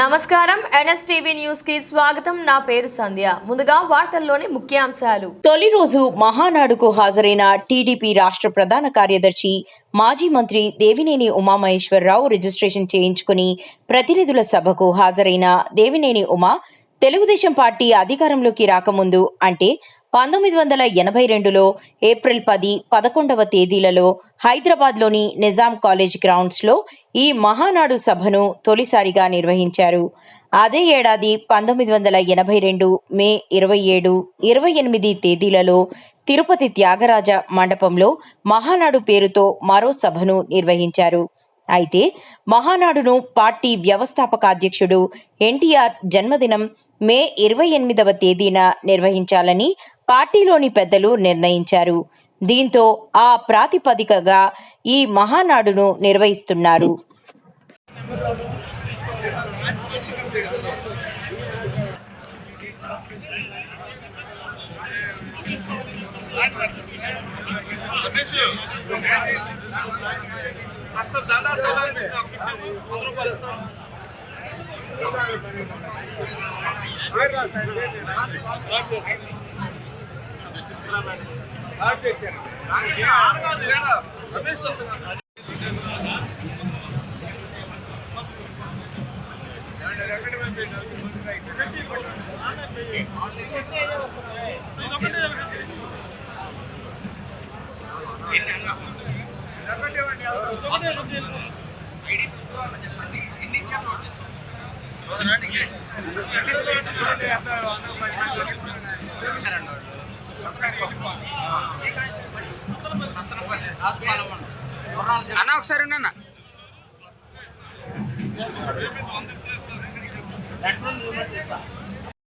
నమస్కారం NSTV news కి స్వాగతం. నా పేరు సంధ్య. ముందుగా వార్తల్లోని ముఖ్యాంశాలు. తొలి రోజు మహానాడుకు హాజరైన టీడీపీ రాష్ట్ర ప్రధాన కార్యదర్శి మాజీ మంత్రి దేవినేని ఉమామహేశ్వరరావు రిజిస్ట్రేషన్ చేయించుకుని ప్రతినిధుల సభకు హాజరైన దేవినేని ఉమా తెలుగుదేశం పార్టీ అధికారంలోకి రాకముందు అంటే 1982లో ఏప్రిల్ 10, 11వ తేదీలలో హైదరాబాద్లోని నిజాం కాలేజ్ గ్రౌండ్స్లో ఈ మహానాడు సభను తొలిసారిగా నిర్వహించారు. అదే ఏడాది 1982 మే 27, 28 తేదీలలో తిరుపతి త్యాగరాజ మండపంలో మహానాడు పేరుతో మరో సభను నిర్వహించారు. అయితే మహానాడును పార్టీ వ్యవస్థాపక అధ్యక్షుడు ఎన్టీఆర్ జన్మదినం మే 28వ తేదీన నిర్వహించాలని పార్టీలోని పెద్దలు నిర్ణయించారు. దీంతో ఆ ప్రాతిపదికగా ఈ మహానాడును నిర్వహిస్తున్నారు. అన్న ఒకసారి ఉన్నా